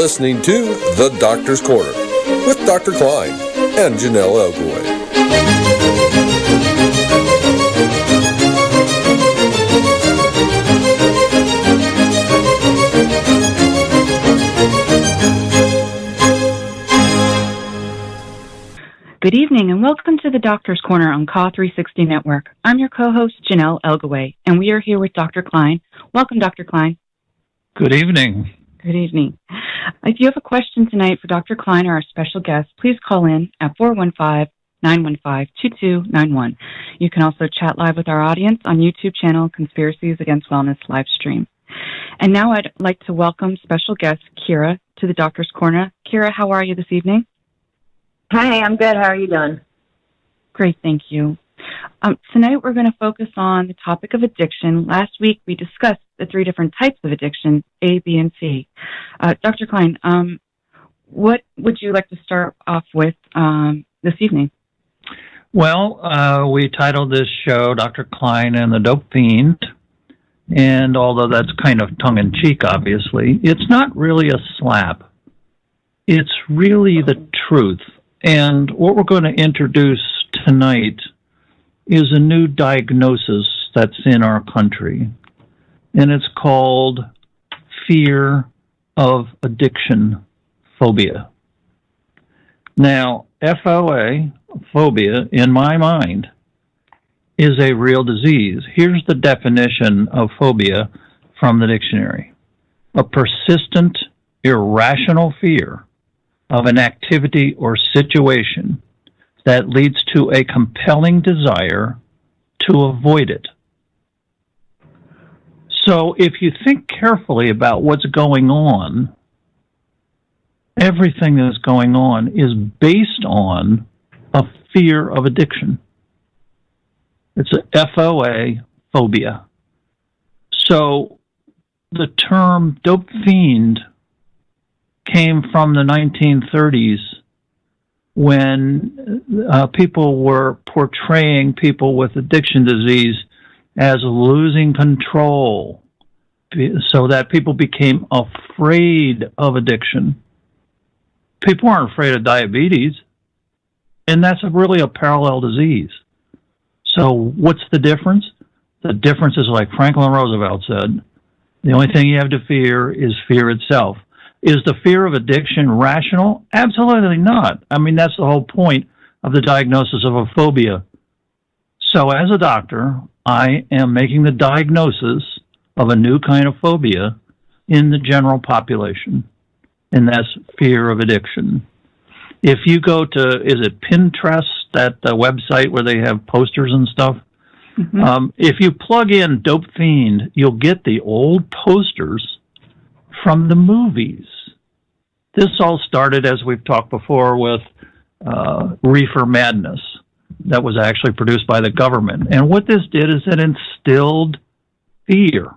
listening to The Doctor's Corner with Dr. Kline and Jonelle Elgaway. Good evening and welcome to the Doctor's Corner on Call 360 Network. I'm your co-host, Jonelle Elgaway, and we are here with Dr. Kline. Welcome, Dr. Kline. Good evening. Good evening. If you have a question tonight for Dr. Kline or our special guest, please call in at 415-915-2291. You can also chat live with our audience on YouTube channel Conspiracies Against Wellness live stream. And now I'd like to welcome special guest Kira to the Doctor's Corner. Kira, how are you this evening? Hi, I'm good. How are you doing? Great, thank you. Tonight we're going to focus on the topic of addiction. Last week we discussed the three different types of addiction, A, B, and C. Dr. Kline, what would you like to start off with this evening? Well, we titled this show Dr. Kline and the Dopefiend, and although that's kind of tongue-in-cheek, obviously, it's not really a slap. It's really the truth. And what we're going to introduce tonight is a new diagnosis that's in our country, and it's called fear of addiction phobia. Now, FOA, phobia, in my mind, is a real disease. Here's the definition of phobia from the dictionary: a persistent, irrational fear of an activity or situation that leads to a compelling desire to avoid it. So if you think carefully about what's going on, everything that's going on is based on a fear of addiction. It's a FOA, phobia. So the term dope fiend came from the 1930s when people were portraying people with addiction disease as losing control, so that people became afraid of addiction. People aren't afraid of diabetes, and that's really a parallel disease. So what's the difference? The difference is, like Franklin Roosevelt said, the only thing you have to fear is fear itself. Is the fear of addiction rational? Absolutely not. I mean, that's the whole point of the diagnosis of a phobia. So as a doctor, I am making the diagnosis of a new kind of phobia in the general population, and that's fear of addiction. If you go to, is it Pinterest, that website where they have posters and stuff? Mm-hmm. If you plug in Dope Fiend, you'll get the old posters from the movies. This all started, as we've talked before, with Reefer Madness that was actually produced by the government. And what this did is it instilled fear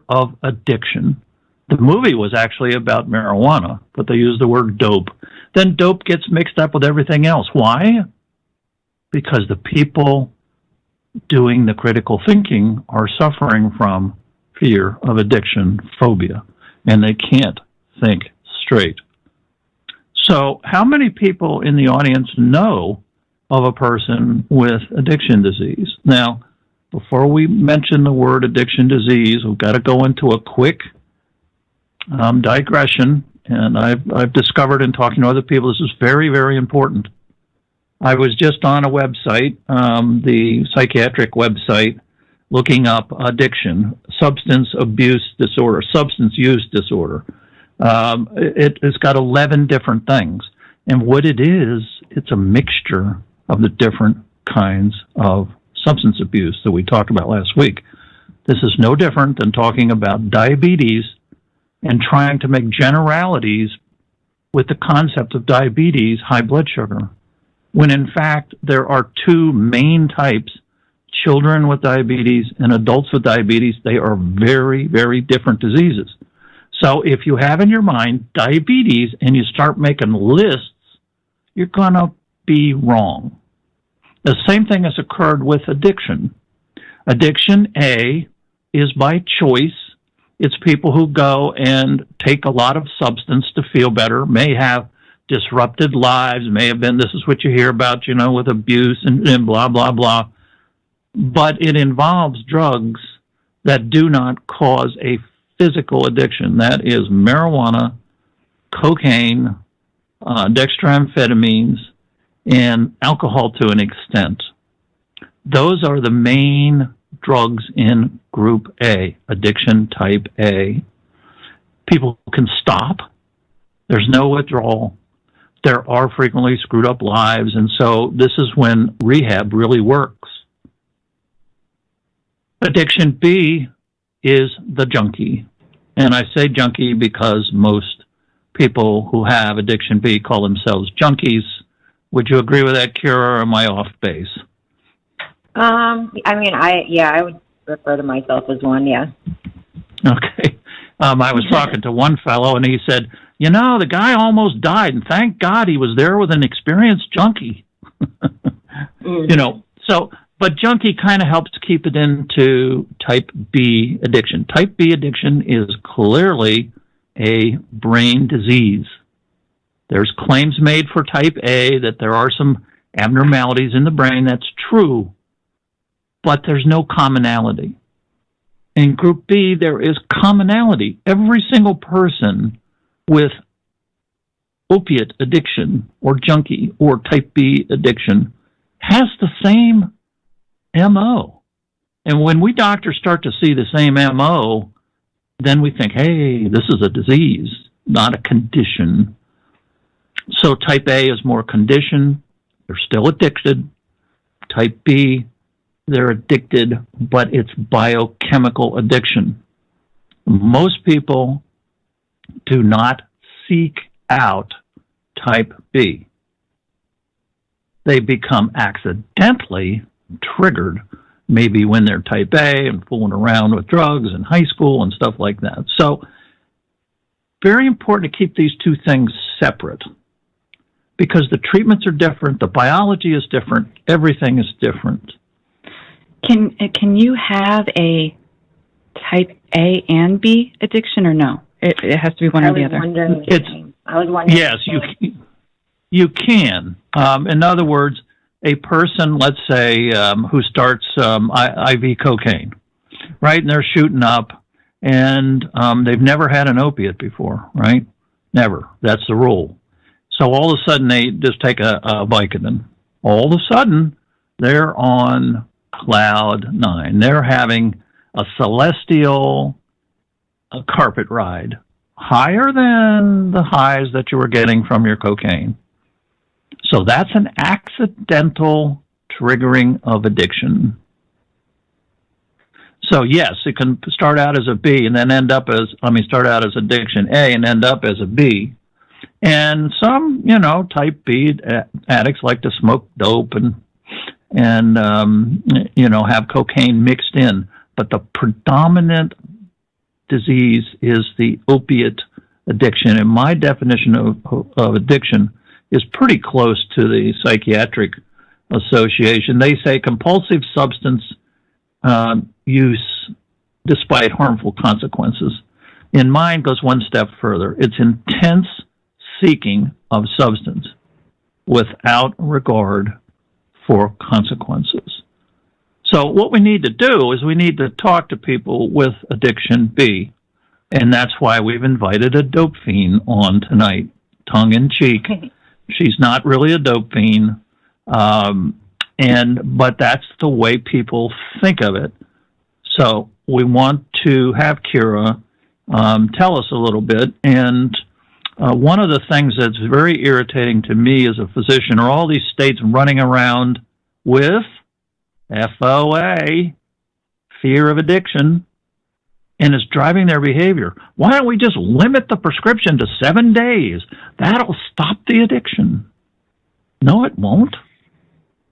of addiction. The movie was actually about marijuana, but they used the word dope. Then dope gets mixed up with everything else. Why? Because the people doing the critical thinking are suffering from fear of addiction, phobia, and they can't think straight. So how many people in the audience know of a person with addiction disease? Now, before we mention the word addiction disease, we've got to go into a quick digression, and I've discovered in talking to other people this is very, very important. I was just on a website, the psychiatric website, looking up addiction, substance use disorder. It's got 11 different things. And what it is, it's a mixture of the different kinds of substance abuse that we talked about last week. This is no different than talking about diabetes and trying to make generalities with the concept of diabetes, high blood sugar, when in fact there are two main types: children with diabetes and adults with diabetes. They are very, very different diseases. So if you have in your mind diabetes and you start making lists, you're going to be wrong. The same thing has occurred with addiction. Addiction A is by choice, It's people who go and take a lot of substance to feel better, may have disrupted lives, may have been, this is what you hear about, with abuse and blah, blah, blah. But it involves drugs that do not cause a physical addiction. That is marijuana, cocaine, dextroamphetamines, and alcohol to an extent. Those are the main drugs in Group A, addiction type A. People can stop. There's no withdrawal. There are frequently screwed up lives, and so this is when rehab really works. Addiction B is the junkie. And I say junkie because most people who have addiction B call themselves junkies. Would you agree with that, Kira, or am I off base? I would refer to myself as one, yeah. Okay. I was talking to one fellow, and he said, the guy almost died, and thank God he was there with an experienced junkie. But junkie kind of helps keep it into type B addiction. Type B addiction is clearly a brain disease. There's claims made for type A that there are some abnormalities in the brain. That's true, but there's no commonality. In Group B, there is commonality. Every single person with opiate addiction or junkie or type B addiction has the same MO. And when we doctors start to see the same MO, then we think, hey, this is a disease, not a condition. So type A is more condition. They're still addicted. Type B, they're addicted, but it's biochemical addiction. Most people do not seek out type B. They become accidentally triggered, maybe when they're type A and fooling around with drugs in high school and stuff like that. So very important to keep these two things separate because the treatments are different, the biology is different, everything is different. Can you have a type A and B addiction or no? It has to be one or the other. I was wondering. Yes, you can. In other words, a person, let's say, who starts IV cocaine, right? And they're shooting up, and they've never had an opiate before, right? Never. That's the rule. So all of a sudden, they just take a Vicodin. All of a sudden, they're on cloud nine. They're having a celestial carpet ride, higher than the highs that you were getting from your cocaine. So that's an accidental triggering of addiction. So yes, it can start out as a B and then start out as addiction A and end up as a B. And some, type B addicts like to smoke dope and have cocaine mixed in. But the predominant disease is the opiate addiction. And my definition of addiction is pretty close to the Psychiatric Association. They say compulsive substance use despite harmful consequences. In mine goes one step further. It's intense seeking of substance without regard for consequences. So what we need to do is we need to talk to people with addiction B, and that's why we've invited a dope fiend on tonight, tongue in cheek. She's not really a dope fiend, but that's the way people think of it. So we want to have Kira tell us a little bit. And one of the things that's very irritating to me as a physician are all these states running around with FOA, fear of addiction, and it's driving their behavior. Why don't we just limit the prescription to 7 days? That'll stop the addiction. No, it won't.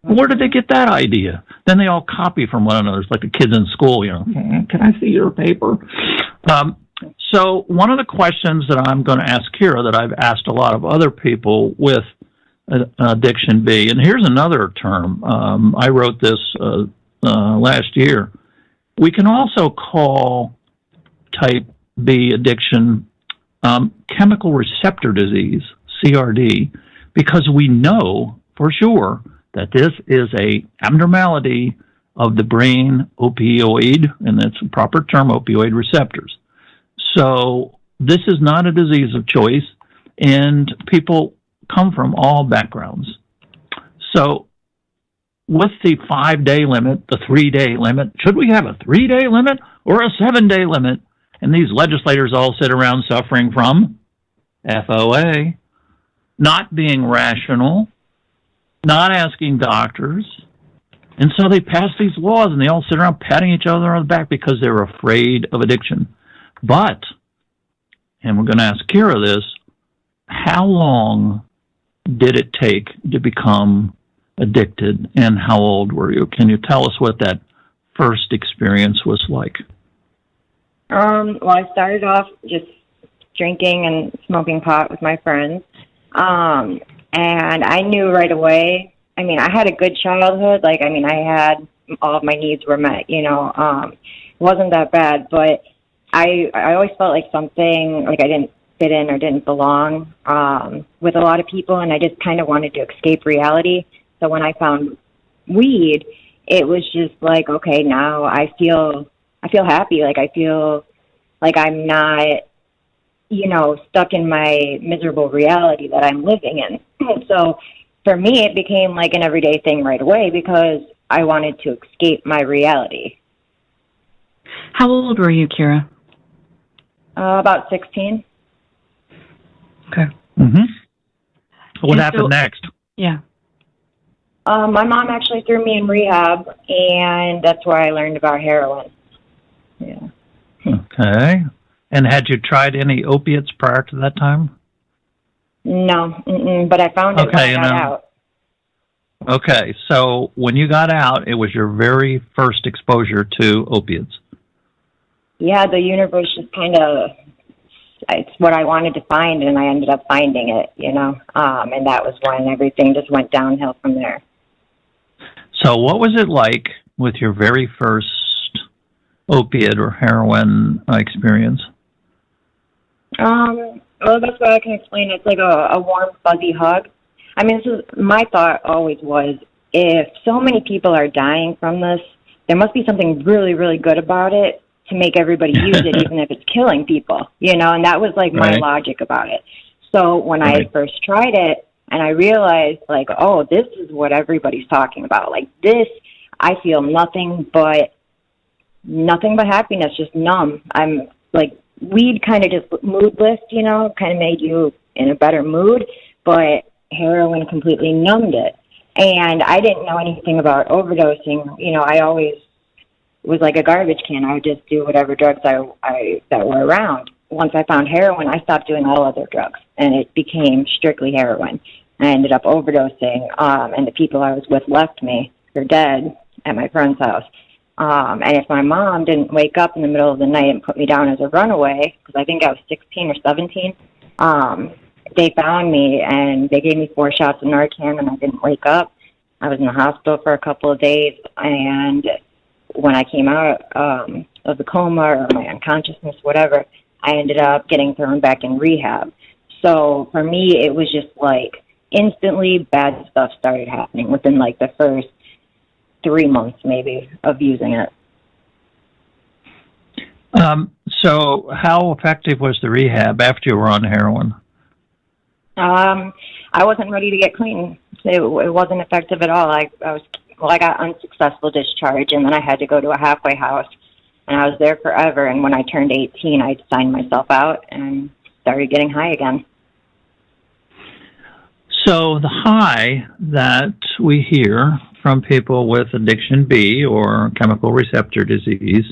Where did they get that idea? Then they all copy from one another. It's like the kids in school, can I see your paper? So one of the questions that I'm going to ask Kira that I've asked a lot of other people with addiction B, and here's another term. I wrote this last year. We can also call type be addiction chemical receptor disease, CRD, because we know for sure that this is a abnormality of the brain opioid, and that's a proper term, opioid receptors. So this is not a disease of choice, and people come from all backgrounds. So with the 5-day limit, the 3-day limit, should we have a 3-day limit or a 7-day limit? And these legislators all sit around suffering from FOA, not being rational, not asking doctors. And so they pass these laws and they all sit around patting each other on the back because they're afraid of addiction. But, and we're going to ask Kira this, how long did it take to become addicted, and how old were you? Can you tell us what that first experience was like? Well, I started off just drinking and smoking pot with my friends. And I knew right away, I mean, I had a good childhood. Like, I mean, I had all of my needs were met, you know. It wasn't that bad, but I always felt like something, like I didn't fit in or didn't belong with a lot of people, and I just kind of wanted to escape reality. So when I found weed, it was just like, okay, now I feel happy. Like, I feel like I'm not, you know, stuck in my miserable reality that I'm living in. So for me, it became like an everyday thing right away because I wanted to escape my reality. How old were you, Kira? About 16. Okay. Mm-hmm. What happened next? Yeah. My mom actually threw me in rehab, and that's where I learned about heroin. Yeah. Okay. And had you tried any opiates prior to that time? No, but I found it when I got out. Okay, so when you got out, it was your very first exposure to opiates. Yeah, the universe just kind of, it's what I wanted to find, and I ended up finding it, you know, and that was when everything just went downhill from there. So what was it like with your very first opiate or heroin experience? Well, the best way I can explain it, it's like a warm, fuzzy hug. I mean, this is, my thought always was, if so many people are dying from this, there must be something really, really good about it to make everybody use it, even if it's killing people, you know, and that was like my logic about it. So when I first tried it, and I realized, like, oh, this is what everybody's talking about. Like, this, I feel nothing but happiness, just numb. I'm, like, weed kind of just mood lift, you know, kind of made you in a better mood, but heroin completely numbed it. And I didn't know anything about overdosing. You know, I always was like a garbage can. I would just do whatever drugs that were around. Once I found heroin, I stopped doing all other drugs, and it became strictly heroin. I ended up overdosing, and the people I was with left me. They're dead at my friend's house. And if my mom didn't wake up in the middle of the night and put me down as a runaway, because I think I was 16 or 17, they found me, and they gave me 4 shots of Narcan, and I didn't wake up. I was in the hospital for a couple of days, and when I came out of the coma or my unconsciousness, whatever, I ended up getting thrown back in rehab. So for me, it was just like instantly bad stuff started happening within like the first 3 months maybe of using it. So how effective was the rehab after you were on heroin? I wasn't ready to get clean. It wasn't effective at all. I got unsuccessful discharge, and then I had to go to a halfway house, and I was there forever. And when I turned 18, I signed myself out and started getting high again. So the high that we hear from people with addiction B or chemical receptor disease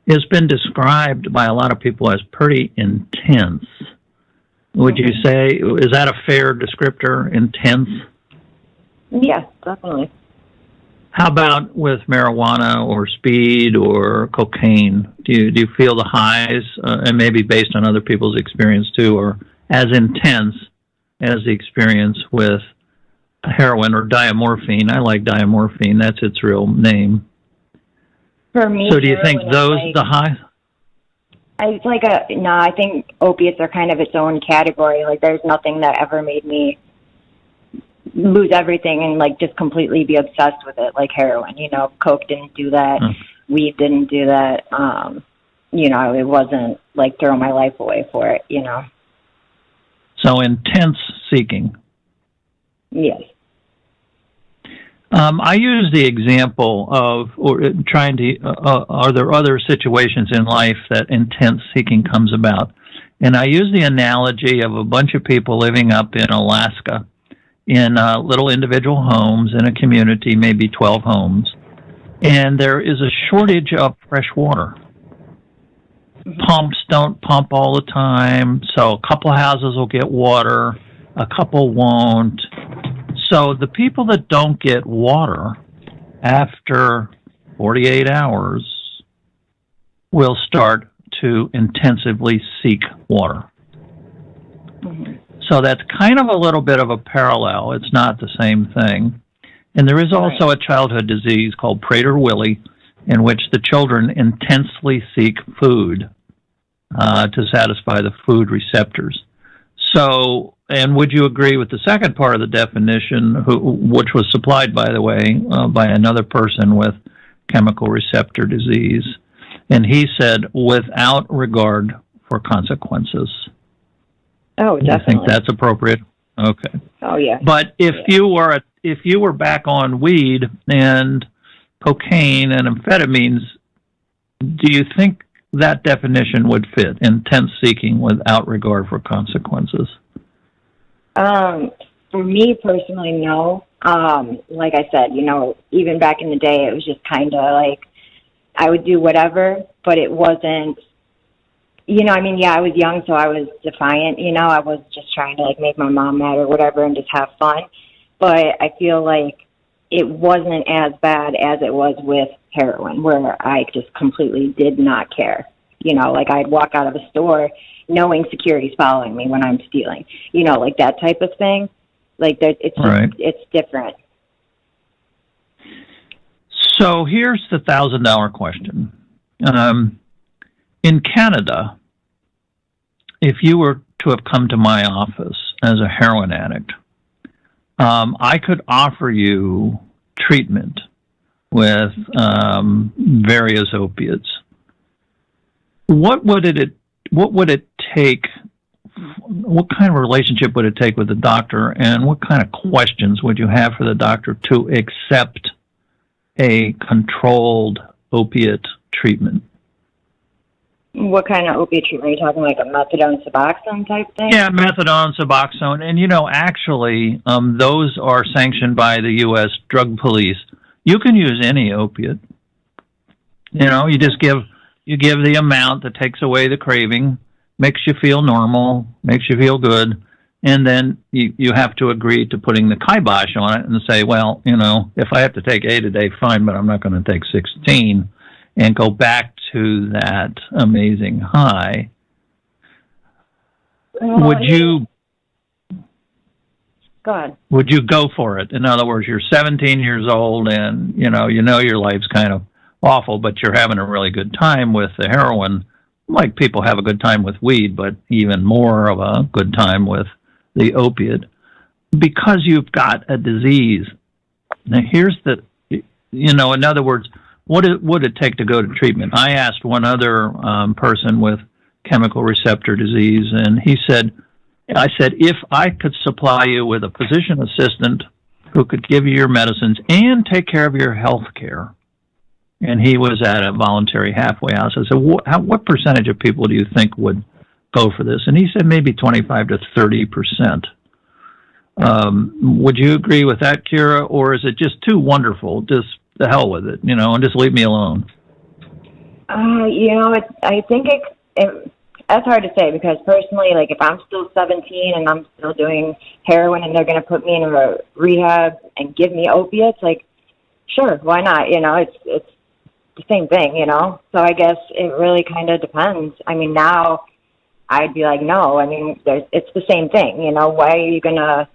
has been described by a lot of people as pretty intense. Would you say, is that a fair descriptor, intense? Yeah, definitely. How about with marijuana or speed or cocaine? Do you feel the highs, and maybe based on other people's experience too, or as intense as the experience with heroin or diamorphine? I like diamorphine. That's its real name. For me, so do you think those, the highs? I think opiates are kind of its own category. Like, there's nothing that ever made me lose everything and, like, just completely be obsessed with it, like heroin. You know, Coke didn't do that. Weed didn't do that. You know, it wasn't, like, throw my life away for it, you know. So intense seeking. Yes. I use the example of are there other situations in life that intense seeking comes about? And I use the analogy of a bunch of people living up in Alaska in little individual homes in a community, maybe 12 homes. And there is a shortage of fresh water. Pumps don't pump all the time, so a couple of houses will get water, a couple won't. So the people that don't get water after 48 hours will start to intensively seek water. So that's kind of a little bit of a parallel. It's not the same thing. And there is also a childhood disease called Prader-Willi, in which the children intensely seek food to satisfy the food receptors. So, and would you agree with the second part of the definition, which was supplied, by the way, by another person with chemical receptor disease? And he said, without regard for consequences. Oh, definitely. I think that's appropriate. Okay. Oh, yeah. But if you were back on weed and cocaine and amphetamines, do you think that definition would fit? Intense seeking without regard for consequences. For me personally, no. Like I said, you know, even back in the day, it was just kind of like I would do whatever, but it wasn't. You know, I mean, yeah, I was young, so I was defiant. You know, I was just trying to like make my mom mad or whatever, and just have fun. But I feel like it wasn't as bad as it was with heroin, where I just completely did not care. You know, like I'd walk out of a store knowing security's following me when I'm stealing. You know, like that type of thing. Like it's just, it's different. So here's the $1,000 question. In Canada, if you were to have come to my office as a heroin addict, I could offer you treatment with various opiates. What would it take? What kind of relationship would it take with the doctor, and what kind of questions would you have for the doctor to accept a controlled opiate treatment? What kind of opiate treatment? Are you talking like a methadone, Suboxone type thing? Yeah, methadone, Suboxone. And, you know, actually, those are sanctioned by the U.S. Drug Police. You can use any opiate. You know, you just give the amount that takes away the craving, makes you feel normal, makes you feel good, and then you have to agree to putting the kibosh on it and say, well, you know, if I have to take 8 a day, fine, but I'm not going to take 16, and go back to that amazing high. Would you go for it? In other words, you're 17 years old and you know your life's kind of awful, but you're having a really good time with the heroin, like people have a good time with weed, but even more of a good time with the opiate, because you've got a disease. Now here's in other words, what would it take to go to treatment? I asked one other person with chemical receptor disease, and I said, if I could supply you with a physician assistant who could give you your medicines and take care of your health care, and he was at a voluntary halfway house, I said, what percentage of people do you think would go for this? And he said maybe 25 to 30%. Would you agree with that, Kira, or is it just too wonderful, just the hell with it, and just leave me alone? I think that's hard to say, because personally, like if I'm still 17 and I'm still doing heroin and they're going to put me in a rehab and give me opiates, like, sure, why not? It's the same thing, So I guess it really kind of depends. I mean, now I'd be like, no, I mean, it's the same thing, Why are you going to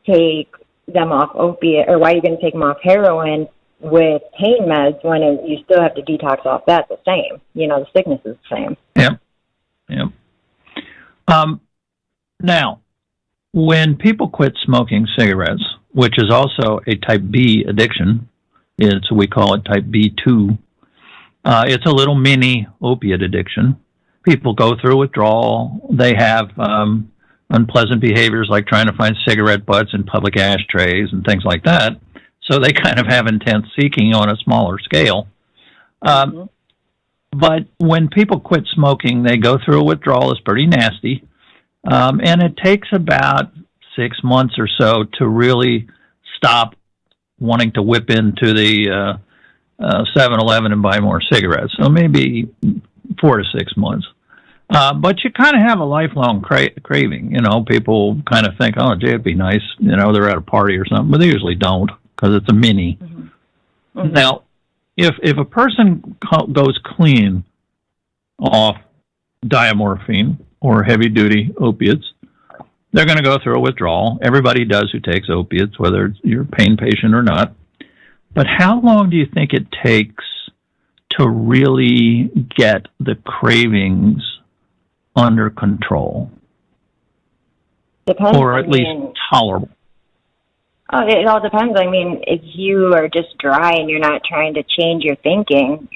take them off opiate, or why are you going to take them off heroin with pain meds when you still have to detox off that the same? The sickness is the same. Yeah. Yep. Now, when people quit smoking cigarettes, which is also a type B addiction, we call it type B2. It's a little mini opiate addiction. People go through withdrawal. They have unpleasant behaviors like trying to find cigarette butts in public ashtrays and things like that. So they kind of have intense seeking on a smaller scale. But when people quit smoking, they go through a withdrawal. It's pretty nasty. And it takes about 6 months or so to really stop wanting to whip into the 7-Eleven and buy more cigarettes. So maybe 4 to 6 months. But you kind of have a lifelong craving. You know, people kind of think, oh, gee, it'd be nice. You know, they're at a party or something, but they usually don't because it's a mini. Now, if a person goes clean off diamorphine or heavy-duty opiates, they're going to go through a withdrawal. Everybody does who takes opiates, whether you're a pain patient or not. But how long do you think it takes to really get the cravings under control? Depends. Or at least tolerable? Oh, it all depends. I mean, if you are just dry and you're not trying to change your thinking,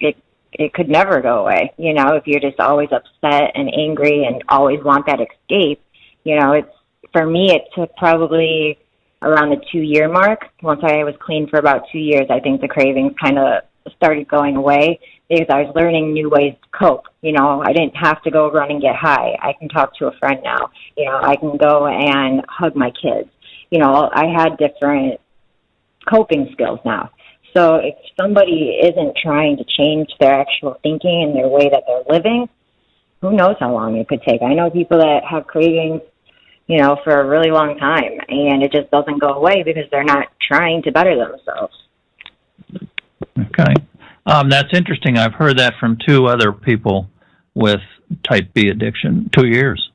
it could never go away. You know, if you're just always upset and angry and always want that escape, you know, for me, it took probably around the 2-year mark. Once I was clean for about 2 years, I think the cravings kind of started going away because I was learning new ways to cope. You know, I didn't have to go run and get high. I can talk to a friend now. You know, I can go and hug my kids. You know, I had different coping skills now. So if somebody isn't trying to change their actual thinking and their way that they're living, who knows how long it could take. I know people that have cravings, you know, for a really long time, and it just doesn't go away because they're not trying to better themselves. Okay. That's interesting. I've heard that from 2 other people with type B addiction, 2 years,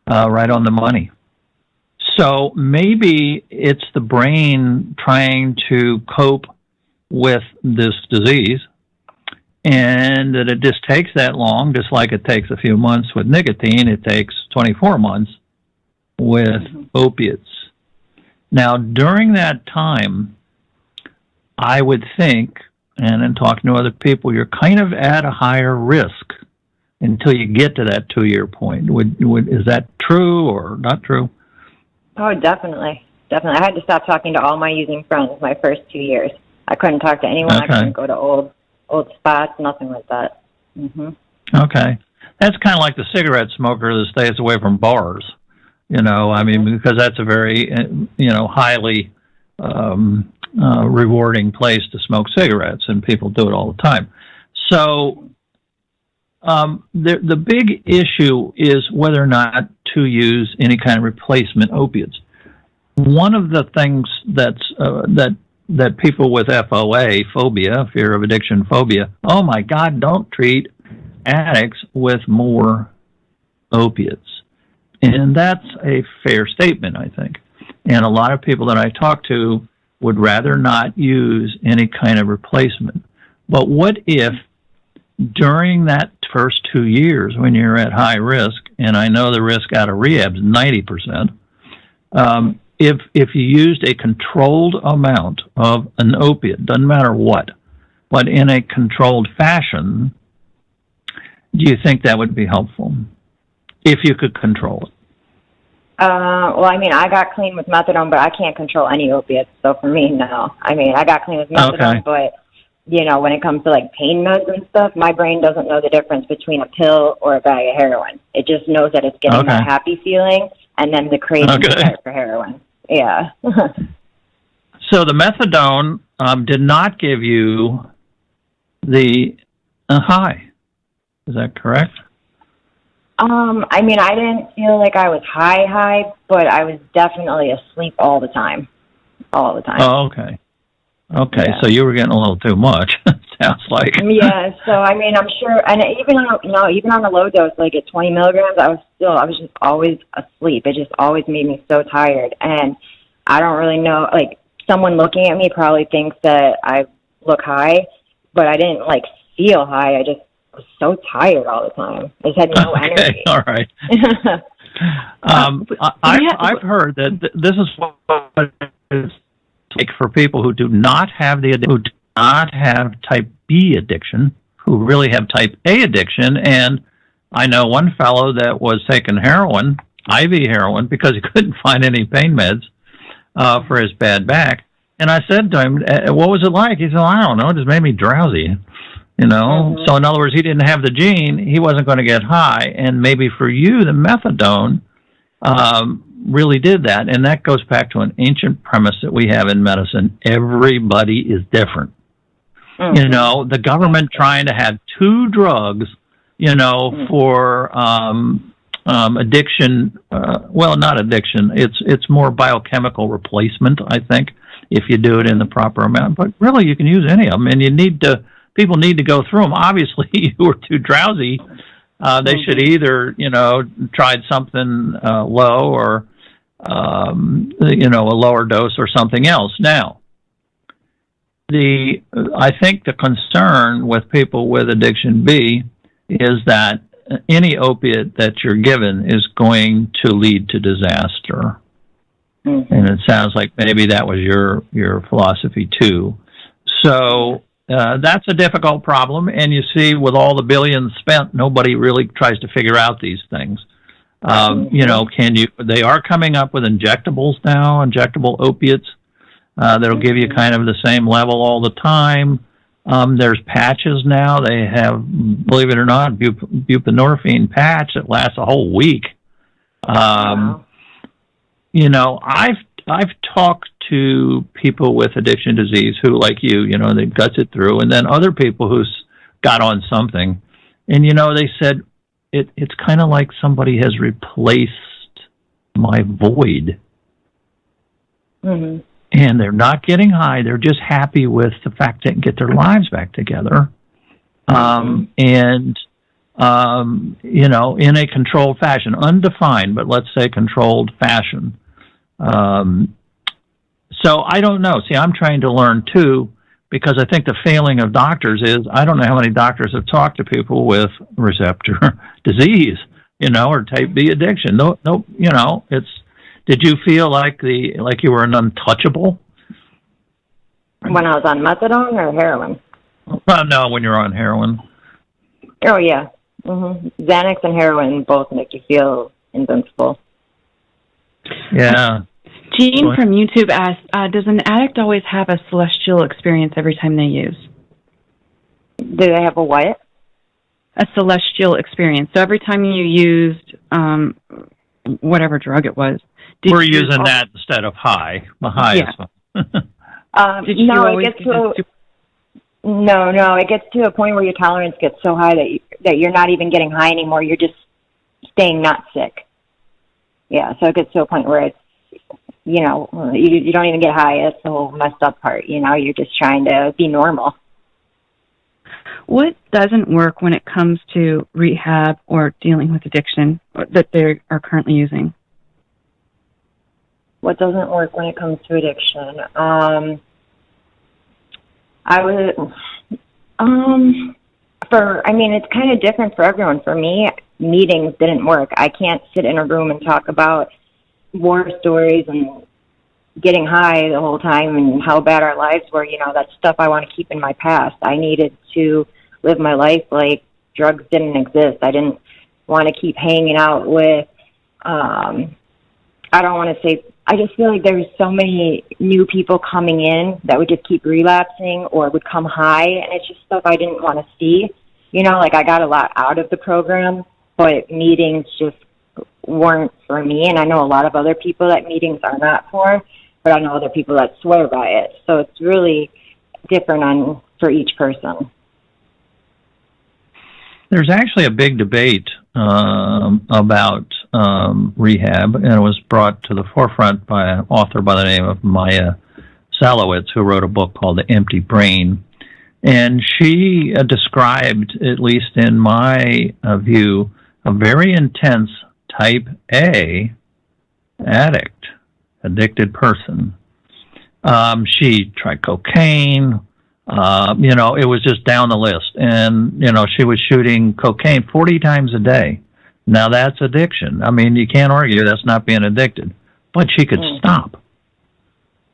right on the money. So maybe it's the brain trying to cope with this disease, and that it just takes that long, just like it takes a few months with nicotine, it takes 24 months with opiates. Now, during that time, I would think, and in talking to other people, you're kind of at a higher risk until you get to that 2-year point. Is that true or not true? Oh, definitely. Definitely. I had to stop talking to all my using friends my first 2 years. I couldn't talk to anyone. Okay. I couldn't go to old spots, nothing like that. Okay. That's kind of like the cigarette smoker that stays away from bars. You know, I mean, because that's a very, you know, highly rewarding place to smoke cigarettes, and people do it all the time. So the big issue is whether or not to use any kind of replacement opiates. One of the things that people with FOA, phobia, fear of addiction phobia, oh my God, don't treat addicts with more opiates. And that's a fair statement, I think. And a lot of people that I talk to would rather not use any kind of replacement. But what if during that first 2 years when you're at high risk, and I know the risk out of rehab is 90%, if you used a controlled amount of an opiate, doesn't matter what, but in a controlled fashion, do you think that would be helpful? If you could control it. Well, I mean, I got clean with methadone, but I can't control any opiates. So for me, no. I mean, I got clean with methadone, but, you know, when it comes to, like, pain meds and stuff, my brain doesn't know the difference between a pill or a bag of heroin. It just knows that it's getting that happy feeling, and then the craving for heroin. Yeah. So the methadone did not give you the high. Is that correct? I mean, I didn't feel like I was high, but I was definitely asleep all the time. All the time. Oh, okay. Okay, yeah. So you were getting a little too much, sounds like. Yeah, so I mean, I'm sure, and even on the low dose, like at 20 milligrams, I was just always asleep. It just always made me so tired. And I don't really know, like, someone looking at me probably thinks that I look high, but I didn't, like, feel high. I just was so tired all the time. I just had no energy. All right. I've heard that this is what it's like for people who do not have type B addiction, who really have type A addiction. And I know one fellow that was taking heroin, IV heroin, because he couldn't find any pain meds for his bad back. And I said to him, what was it like? He said, I don't know, it just made me drowsy. You know, so in other words, he didn't have the gene, he wasn't going to get high. And maybe for you, the methadone really did that. And that goes back to an ancient premise that we have in medicine. Everybody is different. You know, the government trying to have two drugs, you know, for addiction, well, not addiction, it's more biochemical replacement, I think, if you do it in the proper amount. But really, you can use any of them, and people need to go through them. Obviously, you were too drowsy. They should either, you know, tried something low or, you know, a lower dose or something else. Now, I think the concern with people with addiction B is that any opiate that you're given is going to lead to disaster. And it sounds like maybe that was your philosophy too. So that's a difficult problem. And you see, with all the billions spent, nobody really tries to figure out these things. You know, they are coming up with injectables now, injectable opiates that'll give you kind of the same level all the time. There's patches now. They have, believe it or not, buprenorphine patch that lasts a whole week. Wow. You know, I've talked to people with addiction disease who, like you know, they guts it through, and then other people who got on something, and you know, they said it's kind of like somebody has replaced my void. And they're not getting high. They're just happy with the fact they can get their lives back together. You know, in a controlled fashion, undefined, but let's say controlled fashion. So I don't know. See, I'm trying to learn too, because I think the failing of doctors is, I don't know how many doctors have talked to people with receptor disease, you know, or type B addiction. No, you know, did you feel like you were an untouchable? When I was on methadone or heroin? Well, no, when you're on heroin. Oh, yeah. Xanax and heroin both make you feel invincible. Yeah. Jean from YouTube asked, does an addict always have a celestial experience every time they use? Do they have a what? A celestial experience. So every time you used whatever drug it was. We're using that instead of high. The high is no, it gets to a point where your tolerance gets so high that you're not even getting high anymore. You're just staying not sick. Yeah, so it gets to a point where it's, you know, you don't even get high. That's the whole messed up part. You know, you're just trying to be normal. What doesn't work when it comes to rehab or dealing with addiction that they are currently using? What doesn't work when it comes to addiction? It's kind of different for everyone. For me, meetings didn't work. I can't sit in a room and talk about war stories and getting high the whole time and how bad our lives were. You know, that's stuff I want to keep in my past. I needed to live my life like drugs didn't exist. I didn't want to keep hanging out with, I just feel like there's so many new people coming in that would just keep relapsing or would come high, and it's just stuff I didn't want to see. You know, like I got a lot out of the program, but meetings just weren't for me, and I know a lot of other people that meetings are not for, but I know other people that swear by it. So it's really different for each person. There's actually a big debate about rehab, and it was brought to the forefront by an author by the name of Maya Salowitz, who wrote a book called The Empty Brain. And she described, at least in my view, a very intense type A addicted person. She tried cocaine, You know, it was just down the list. And, you know, she was shooting cocaine 40 times a day. Now, that's addiction. I mean, you can't argue that's not being addicted. But she could stop.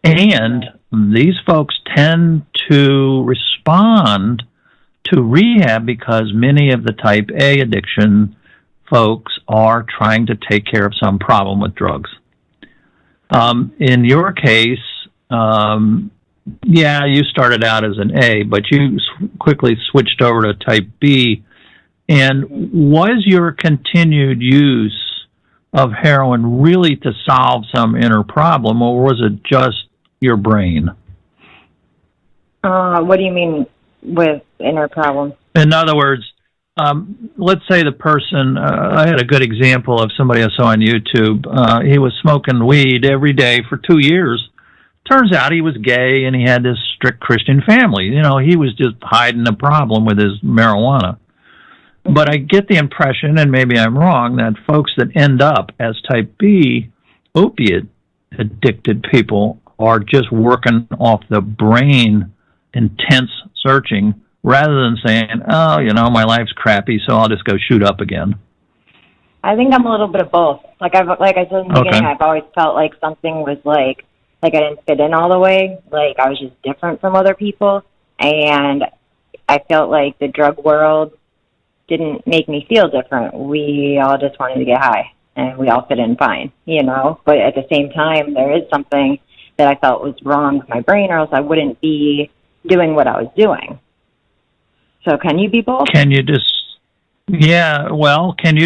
And these folks tend to respond to rehab because many of the type A addiction folks are trying to take care of some problem with drugs. In your case, yeah, you started out as an A, but you quickly switched over to type B. And was your continued use of heroin really to solve some inner problem, or was it just your brain? What do you mean with inner problem? In other words, let's say the person, I had a good example of somebody I saw on YouTube. He was smoking weed every day for 2 years. Turns out he was gay and he had this strict Christian family. You know, he was just hiding a problem with his marijuana. But I get the impression, and maybe I'm wrong, that folks that end up as type B opiate addicted people are just working off the brain intense searching rather than saying, oh, you know, my life's crappy, so I'll just go shoot up again. I think I'm a little bit of both. Like I said in the beginning, I've always felt like something was like I didn't fit in all the way. Like I was just different from other people. And I felt like the drug world didn't make me feel different. We all just wanted to get high and we all fit in fine, you know? But at the same time, there is something that I felt was wrong with my brain, or else I wouldn't be doing what I was doing. So can you be both? Can you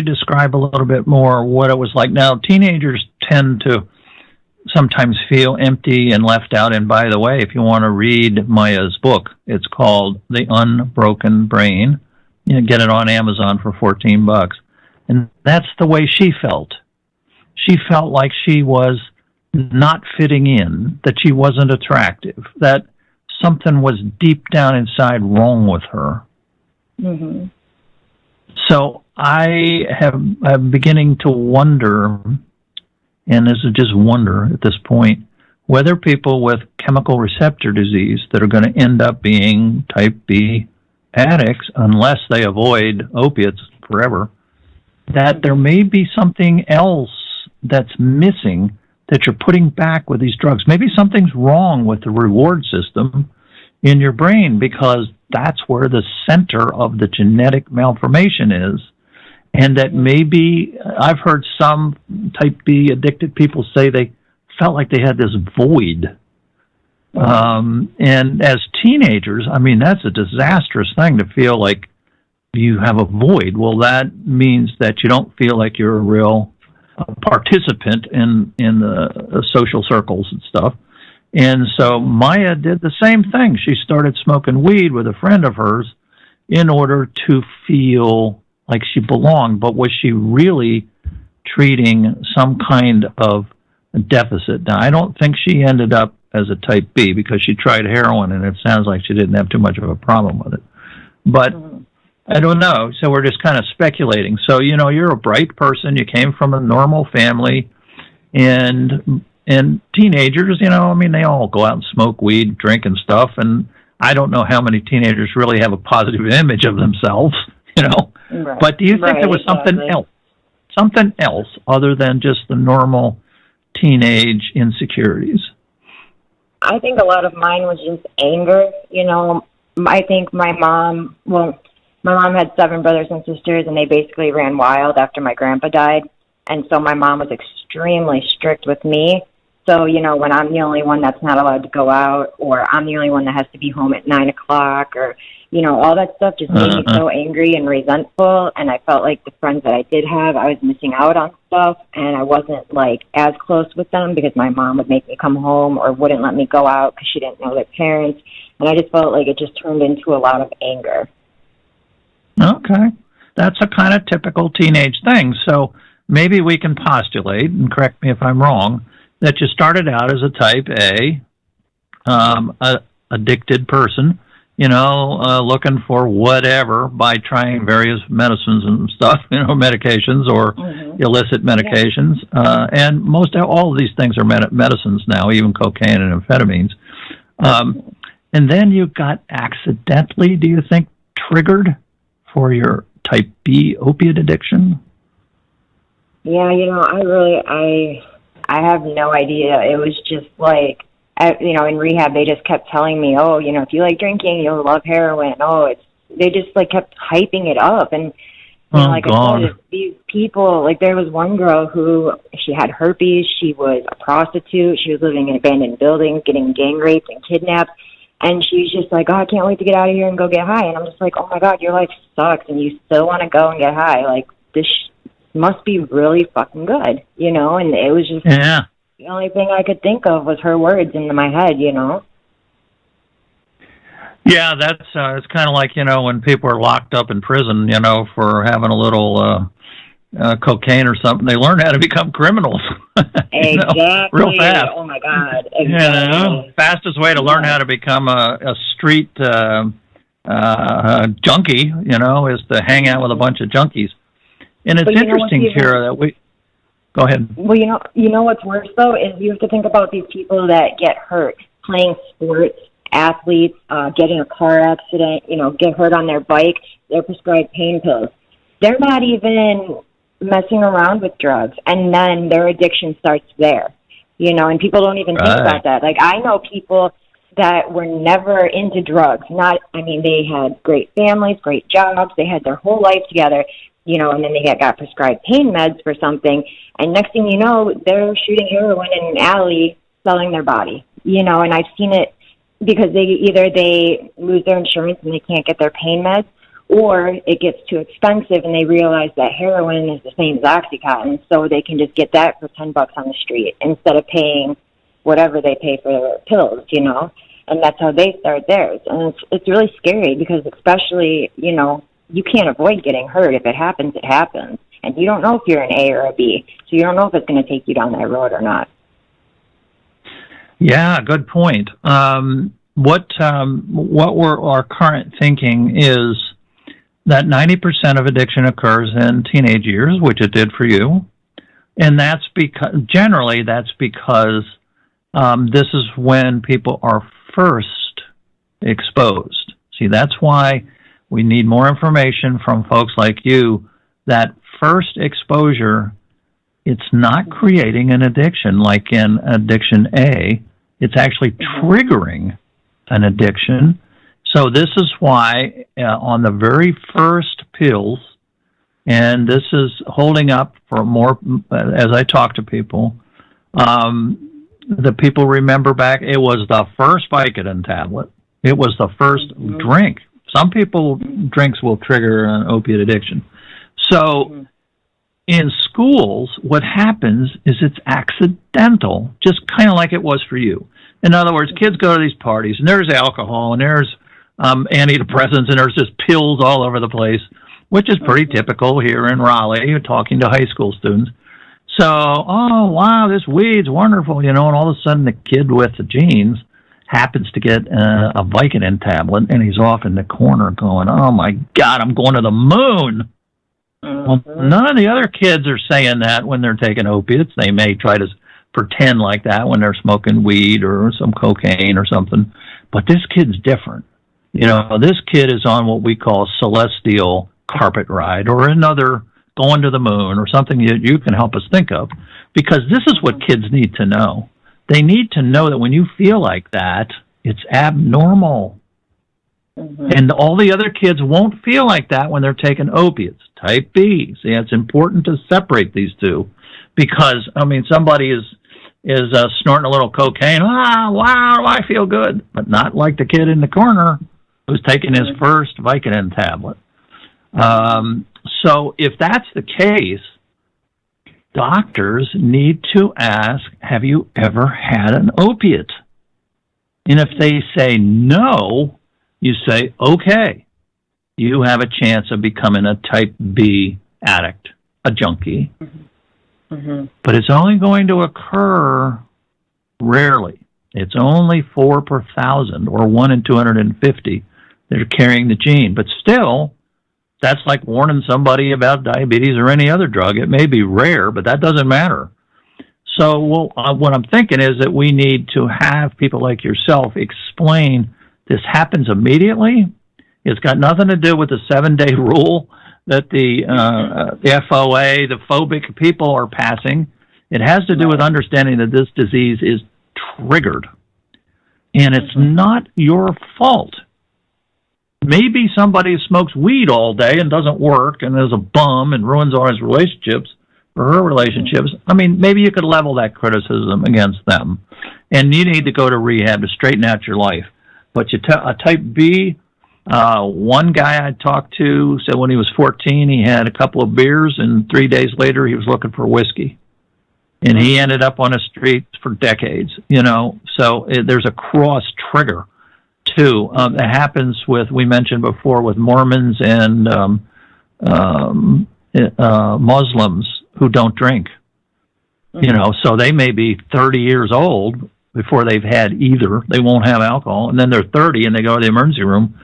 describe a little bit more what it was like? Now, teenagers tend to sometimes feel empty and left out. And by the way, if you want to read Maya's book, it's called The Unbroken Brain. You know, get it on Amazon for $14. And that's the way she felt. She felt like she was not fitting in, that she wasn't attractive, that something was deep down inside wrong with her. Mm-hmm. So I'm beginning to wonder, and this is just wonder at this point, whether people with chemical receptor disease that are going to end up being type B addicts, unless they avoid opiates forever, that there may be something else that's missing that you're putting back with these drugs. Maybe something's wrong with the reward system in your brain, because that's where the center of the genetic malformation is. And that maybe, I've heard some type B addicted people say they felt like they had this void. And as teenagers, I mean, that's a disastrous thing to feel like you have a void. Well, that means that you don't feel like you're a real participant in the social circles and stuff. And so Maya did the same thing. She started smoking weed with a friend of hers in order to feel like she belonged. But was she really treating some kind of deficit? Now, I don't think she ended up as a type B, because she tried heroin and it sounds like she didn't have too much of a problem with it. But I don't know. So we're just kind of speculating. So, you know, you're a bright person. You came from a normal family, and teenagers, you know, I mean, they all go out and smoke weed, drink and stuff. And I don't know how many teenagers really have a positive image of themselves, you know. Right. But do you think there was something else other than just the normal teenage insecurities? I think a lot of mine was just anger. You know, I think my mom had 7 brothers and sisters, and they basically ran wild after my grandpa died. And so my mom was extremely strict with me. So, you know, when I'm the only one that's not allowed to go out, or I'm the only one that has to be home at 9 o'clock, or, you know, all that stuff just made me so angry and resentful. And I felt like the friends that I did have, I was missing out on stuff, and I wasn't, like, as close with them because my mom would make me come home or wouldn't let me go out because she didn't know their parents. And I just felt like it just turned into a lot of anger. Okay. That's a kind of typical teenage thing. So maybe we can postulate, and correct me if I'm wrong, that you started out as a type A, addicted person, you know, looking for whatever by trying various medicines and stuff, you know, medications or illicit medications. And all of these things are medicines now, even cocaine and amphetamines. and then you got accidentally, do you think, triggered for your type B opiate addiction? Yeah, I have no idea. It was just like, in rehab, they just kept telling me, oh, if you like drinking, you'll love heroin. Oh, they just like kept hyping it up. And like I said, these people, like there was one girl who, she had herpes. She was a prostitute. She was living in abandoned buildings, getting gang raped and kidnapped. And she's just like, oh, I can't wait to get out of here and go get high. And I'm just like, oh my God, your life sucks and you still want to go and get high. Like, this must be really fucking good, And it was just, the only thing I could think of was her words in my head, Yeah, that's it's kind of like, when people are locked up in prison, for having a little cocaine or something, they learn how to become criminals. Exactly. Real fast. Oh my God. Exactly. Fastest way to learn how to become a street junkie, is to hang out with a bunch of junkies. And it's interesting, Kira, that we... Go ahead. Well, you know what's worse, though, is you have to think about these people that get hurt playing sports, athletes, get in a car accident, get hurt on their bike, they're prescribed pain pills. They're not even messing around with drugs, and then their addiction starts there, and people don't even think about that. Like, I know people that were never into drugs. They had great families, great jobs, they had their whole life together, and then they got prescribed pain meds for something, and next thing you know, they're shooting heroin in an alley, selling their body, and I've seen it because they lose their insurance and they can't get their pain meds, or it gets too expensive and they realize that heroin is the same as OxyContin, so they can just get that for $10 on the street instead of paying whatever they pay for their pills, and that's how they start theirs. And it's really scary because especially, you can't avoid getting hurt. If it happens, it happens. And you don't know if you're an A or a B, so you don't know if it's going to take you down that road or not. Yeah, good point. What our current thinking is that 90% of addiction occurs in teenage years, which it did for you, and that's because this is when people are first exposed. See, that's why we need more information from folks like you. That first exposure, it's not creating an addiction like in addiction A. It's actually triggering an addiction. So this is why on the very first pills, and this is holding up for more, as I talk to people, the people remember back, it was the first Vicodin tablet. It was the first drink. Some people, drinks will trigger an opiate addiction. So in schools, what happens is it's accidental, just kind of like it was for you. In other words, kids go to these parties, and there's alcohol, and there's antidepressants, and there's just pills all over the place, which is pretty typical here in Raleigh. You're talking to high school students. So, oh, wow, this weed's wonderful, and all of a sudden the kid with the genes happens to get a Vicodin tablet, and he's off in the corner going, oh, my God, I'm going to the moon. Well, none of the other kids are saying that when they're taking opiates. They may try to pretend like that when they're smoking weed or some cocaine or something. But this kid's different. This kid is on what we call celestial carpet ride, or another going to the moon, or something that you can help us think of, because this is what kids need to know. They need to know that when you feel like that, it's abnormal. And all the other kids won't feel like that when they're taking opiates. Type B. See, it's important to separate these two, because, somebody is snorting a little cocaine. Wow, I feel good. But not like the kid in the corner who's taking his first Vicodin tablet. So if that's the case, doctors need to ask, have you ever had an opiate? And if they say no, you say, okay, you have a chance of becoming a type B addict, a junkie. But it's only going to occur rarely. It's only 4 per 1,000, or 1 in 250 that are carrying the gene. But still, that's like warning somebody about diabetes or any other drug. It may be rare, but that doesn't matter. So what I'm thinking is that we need to have people like yourself explain this happens immediately. It's got nothing to do with the 7-day rule that the FOA, the phobic people are passing. It has to do with understanding that this disease is triggered. And it's not your fault. Maybe somebody smokes weed all day and doesn't work and is a bum and ruins all his relationships or her relationships. I mean, maybe you could level that criticism against them. And you need to go to rehab to straighten out your life. But a type B, one guy I talked to said when he was 14, he had a couple of beers, and 3 days later he was looking for whiskey. And he ended up on the streets for decades, you know. So there's a cross trigger, too. That happens with, we mentioned before, with Mormons and Muslims who don't drink. You know, so they may be 30 years old before they've had either. They won't have alcohol. And then they're 30 and they go to the emergency room.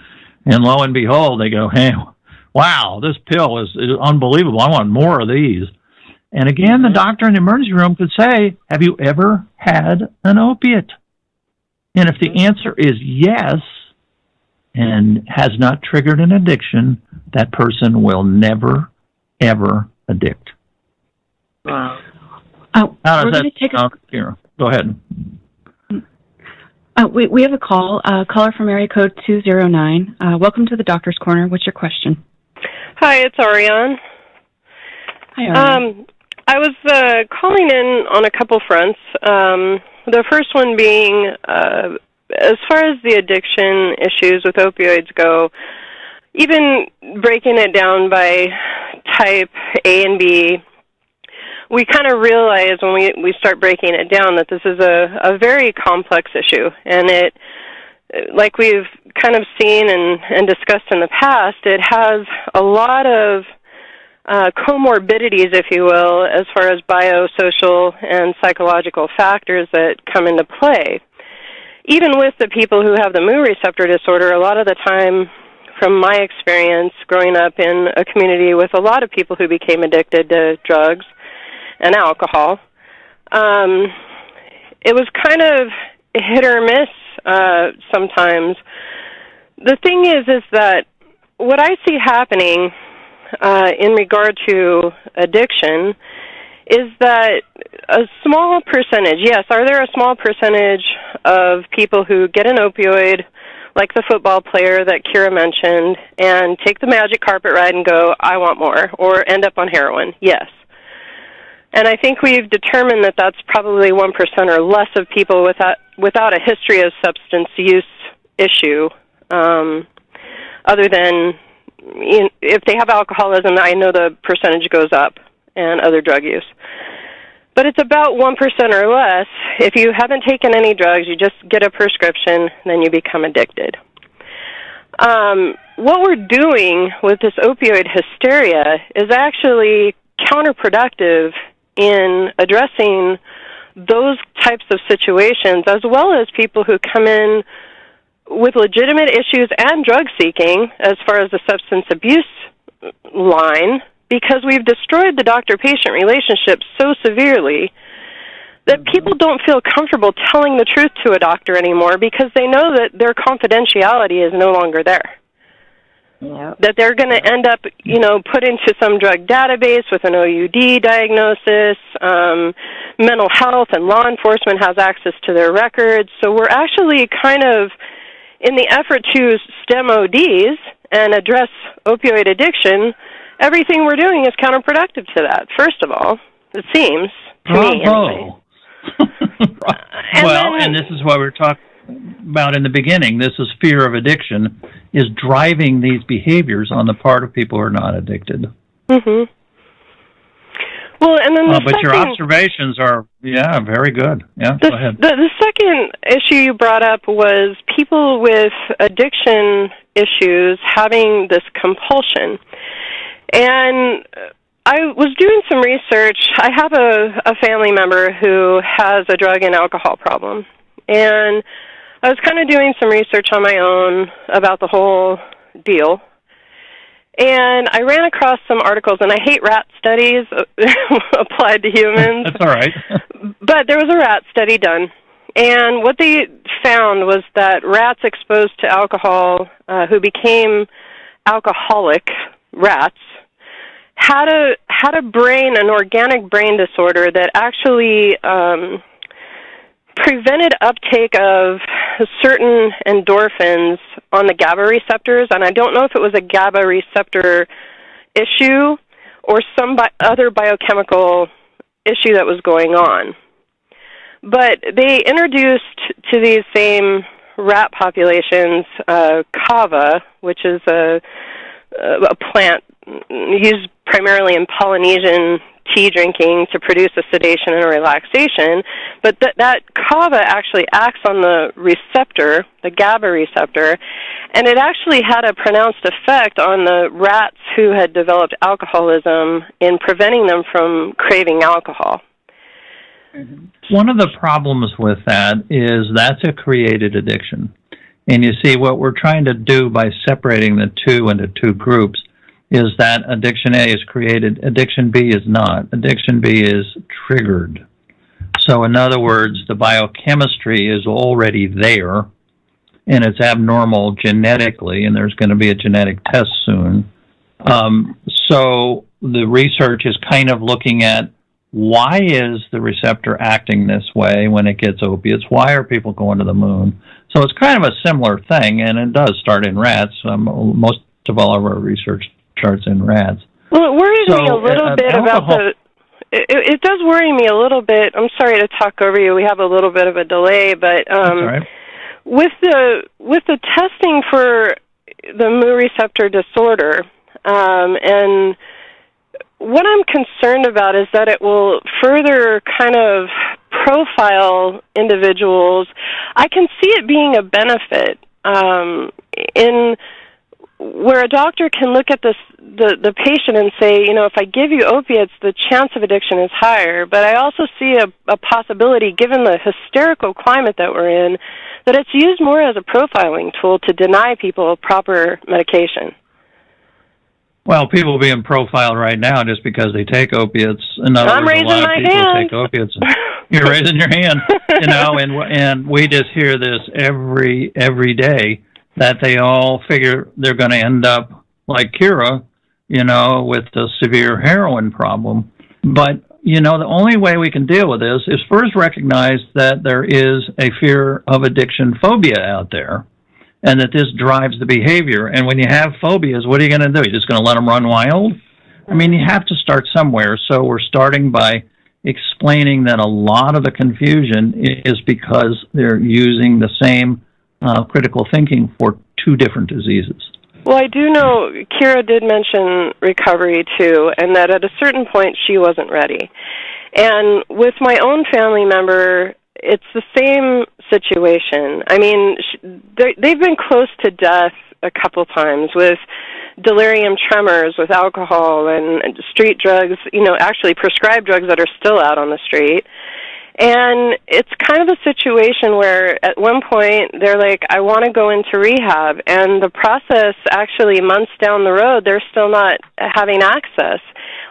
And lo and behold, they go, hey, wow, this pill is unbelievable. I want more of these. And again, the doctor in the emergency room could say, have you ever had an opiate? And if the answer is yes, and has not triggered an addiction, that person will never, ever addict. Wow. How does that sound? Here, go ahead. We have a call, caller from area code 209. Welcome to the Doctor's Corner. What's your question? Hi, it's Ariane. Hi, Ariane. I was calling in on a couple fronts. The first one being, as far as the addiction issues with opioids go, even breaking it down by type A and B, we kind of realize when we start breaking it down that this is a very complex issue. And it, like we've kind of seen and discussed in the past, it has a lot of comorbidities, if you will, as far as biosocial and psychological factors that come into play. Even with the people who have the mu receptor disorder, a lot of the time, from my experience growing up in a community with a lot of people who became addicted to drugs and alcohol, it was kind of hit or miss sometimes. The thing is that what I see happening in regard to addiction is that a small percentage, yes, are there a small percentage of people who get an opioid, like the football player that Kira mentioned, and take the magic carpet ride and go, I want more, or end up on heroin? Yes. And I think we've determined that that's probably 1% or less of people without a history of substance use issue, other than if they have alcoholism, I know the percentage goes up, and other drug use. But it's about 1% or less. If you haven't taken any drugs, you just get a prescription, then you become addicted. What we're doing with this opioid hysteria is actually counterproductive in addressing those types of situations, as well as people who come in with legitimate issues and drug seeking as far as the substance abuse line, because we've destroyed the doctor-patient relationship so severely that people don't feel comfortable telling the truth to a doctor anymore because they know that their confidentiality is no longer there. Yep. That they're going to end up, put into some drug database with an OUD diagnosis. Mental health and law enforcement has access to their records. So we're actually kind of, in the effort to stem ODs and address opioid addiction, everything we're doing is counterproductive to that, first of all, it seems, to me anyway. And this is what we're talking about in the beginning. This is fear of addiction is driving these behaviors on the part of people who are not addicted. Mm-hmm. Well, and then but your observations are, very good. Yeah, go ahead. The second issue you brought up was people with addiction issues having this compulsion. And I was doing some research. I have a family member who has a drug and alcohol problem. And I was kind of doing some research on my own about the whole deal. And I ran across some articles, and I hate rat studies applied to humans. That's all right. But there was a rat study done. And what they found was that rats exposed to alcohol who became alcoholic rats had a brain, an organic brain disorder that actually prevented uptake of certain endorphins on the GABA receptors. And I don't know if it was a GABA receptor issue or some other biochemical issue that was going on. But they introduced to these same rat populations kava, which is a plant used primarily in Polynesian tea drinking to produce a sedation and a relaxation. But that kava actually acts on the receptor, the GABA receptor, and it actually had a pronounced effect on the rats who had developed alcoholism in preventing them from craving alcohol. One of the problems with that is that's a created addiction. And you see, what we're trying to do by separating the two into two groups is that addiction A is created, addiction B is not. Addiction B is triggered. So in other words, the biochemistry is already there, and it's abnormal genetically, and there's going to be a genetic test soon. So the research is kind of looking at, why is the receptor acting this way when it gets opiates? Why are people going to the moon? So it's kind of a similar thing, and it does start in rats. Most of all of our research starts in rats. Well, it worries me a little bit about the... It does worry me a little bit. I'm sorry to talk over you. We have a little bit of a delay, but right. with the testing for the mu receptor disorder, and what I'm concerned about is that it will further kind of profile individuals. I can see it being a benefit in where a doctor can look at the patient and say, you know, if I give you opiates, the chance of addiction is higher. But I also see a possibility, given the hysterical climate that we're in, that it's used more as a profiling tool to deny people proper medication. Well, people are being profiled right now just because they take opiates. In other I'm words, raising a lot my of people hand. take opiates. You're raising your hand, you know, and we just hear this every day, that they all figure they're going to end up like Kira, you know, with the severe heroin problem. But, you know, the only way we can deal with this is first recognize that there is a fear of addiction phobia out there, and that this drives the behavior. And when you have phobias, what are you going to do? You're just going to let them run wild? I mean, you have to start somewhere. So we're starting by explaining that a lot of the confusion is because they're using the same critical thinking for two different diseases. Well, I do know Kira did mention recovery, too, and that at a certain point she wasn't ready. And with my own family member, it's the same situation. I mean, they've been close to death a couple times with delirium tremors, with alcohol and street drugs, you know, actually prescribed drugs that are still out on the street. And it's kind of a situation where at one point they're like, I want to go into rehab. And the process actually months down the road, they're still not having access.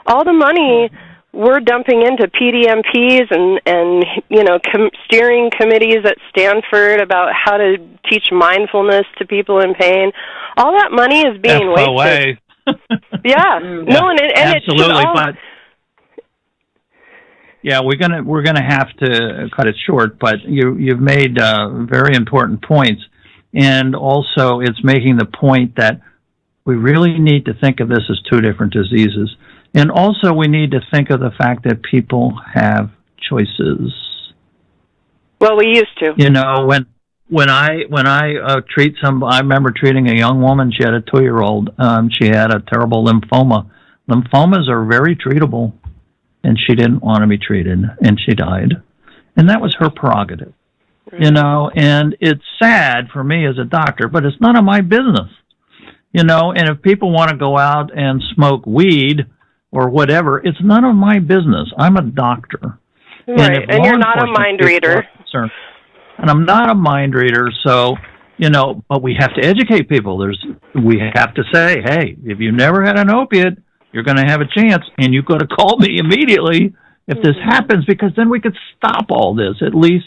All the money we're dumping into PDMPs and you know, steering committees at Stanford about how to teach mindfulness to people in pain. All that money is being wasted. Yeah. No, and absolutely, it's all... but yeah, we're gonna have to cut it short. But you've made very important points, and also it's making the point that we really need to think of this as two different diseases. And also, we need to think of the fact that people have choices. Well, we used to. You know, when I treat I remember treating a young woman. She had a 2-year-old. She had a terrible lymphoma. Lymphomas are very treatable, and she didn't want to be treated, and she died. And that was her prerogative. Right. You know, and it's sad for me as a doctor, but it's none of my business. You know, and if people want to go out and smoke weed or whatever, it's none of my business. I'm a doctor. Right, and you're not a mind reader. And I'm not a mind reader, so, you know, but we have to educate people. We have to say, hey, if you've never had an opiate, you're going to have a chance, and you've got to call me immediately if this happens, because then we could stop all this. At least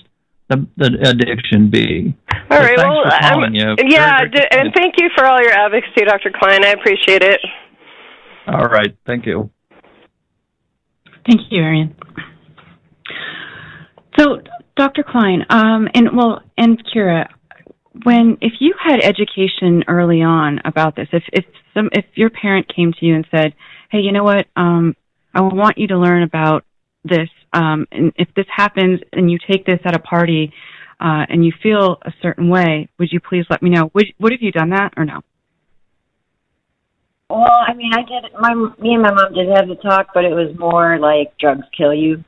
the addiction be. All right. Thanks Well, for calling you. And thank you for all your advocacy, Dr. Kline. I appreciate it. All right. Thank you. Thank you, Arian. So, Dr. Kline, and Kira, if you had education early on about this, if your parent came to you and said, "Hey, you know what? I want you to learn about this, and if this happens and you take this at a party and you feel a certain way, would you please let me know?" Would have you done that or no? Well, I mean, I did. Me and my mom did have the talk, but it was more like drugs kill you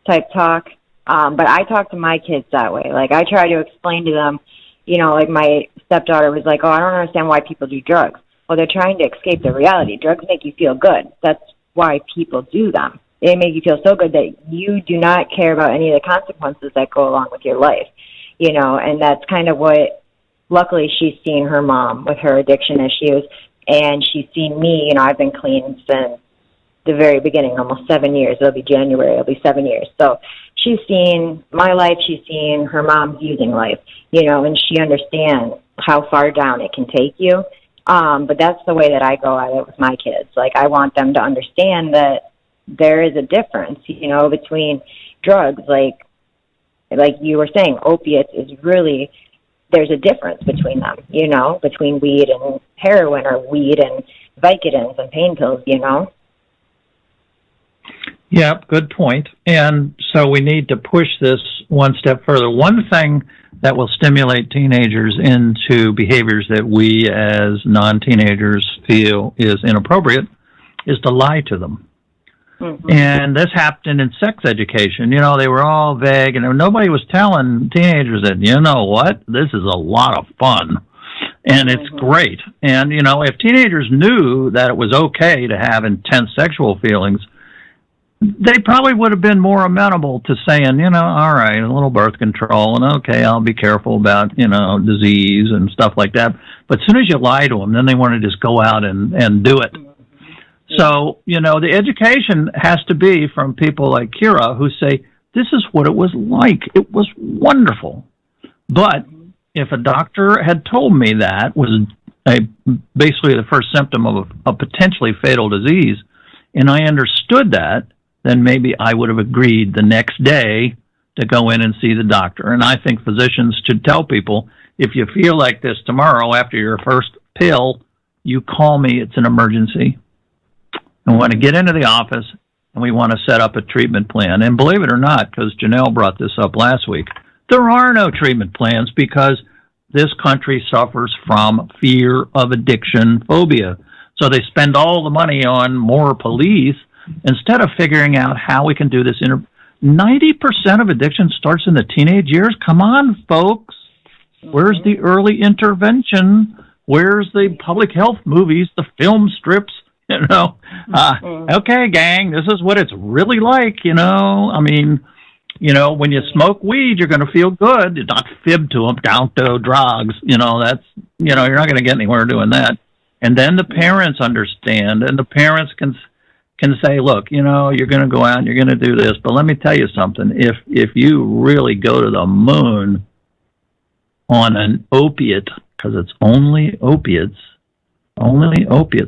type talk. But I talk to my kids that way. Like, I try to explain to them, you know, like my stepdaughter was like, "Oh, I don't understand why people do drugs." Well, they're trying to escape the reality. Drugs make you feel good. That's why people do them. They make you feel so good that you do not care about any of the consequences that go along with your life, you know, and that's kind of what, luckily, she's seen her mom with her addiction issues. And she's seen me, you know, I've been clean since the very beginning, almost 7 years. It'll be January, it'll be 7 years. So she's seen my life, she's seen her mom's using life, you know, and she understands how far down it can take you. But that's the way that I go at it with my kids. Like, I want them to understand that there is a difference, you know, between drugs, like you were saying, opiates is really, there's a difference between them, you know, between weed and heroin, or weed and Vicodins and pain pills, you know? Yeah, good point. And so we need to push this one step further. One thing that will stimulate teenagers into behaviors that we as non-teenagers feel is inappropriate is to lie to them. Mm-hmm. And this happened in sex education. You know, they were all vague, and nobody was telling teenagers that, you know what, this is a lot of fun, and it's great. And, you know, if teenagers knew that it was okay to have intense sexual feelings, they probably would have been more amenable to saying, you know, all right, a little birth control, and okay, I'll be careful about, you know, disease and stuff like that. But as soon as you lie to them, then they want to just go out and do it. So, you know, the education has to be from people like Kira who say, this is what it was like. It was wonderful. But if a doctor had told me that was basically the first symptom of a potentially fatal disease, and I understood that, then maybe I would have agreed the next day to go in and see the doctor. And I think physicians should tell people, if you feel like this tomorrow after your first pill, you call me. It's an emergency. And we want to get into the office, and we want to set up a treatment plan. And believe it or not, because Jonelle brought this up last week, there are no treatment plans because this country suffers from fear of addiction phobia. So they spend all the money on more police instead of figuring out how we can do this. 90% of addiction starts in the teenage years. Come on, folks. Where's the early intervention? Where's the public health movies, the film strips? You know, okay, gang, this is what it's really like, you know. I mean, you know, when you smoke weed, you're going to feel good. You're not fib to them, don't do drugs. You know, that's, you know, you're not going to get anywhere doing that. And then the parents understand, and the parents can say, look, you know, you're going to go out and you're going to do this, but let me tell you something. If you really go to the moon on an opiate, because it's only opiates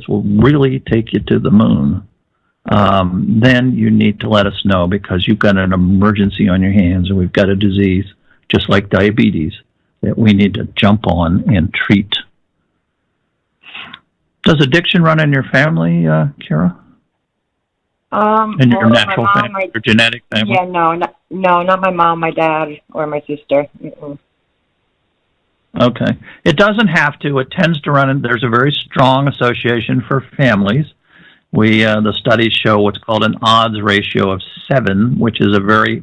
will really take you to the moon, then you need to let us know, because you've got an emergency on your hands, and we've got a disease, just like diabetes, that we need to jump on and treat. Does addiction run in your family, Kira? In your natural family, your genetic family? Yeah, no, not my mom, my dad, or my sister. Mm-mm. Okay. It doesn't have to. It tends to run, there's a very strong association for families. The studies show what's called an odds ratio of 7, which is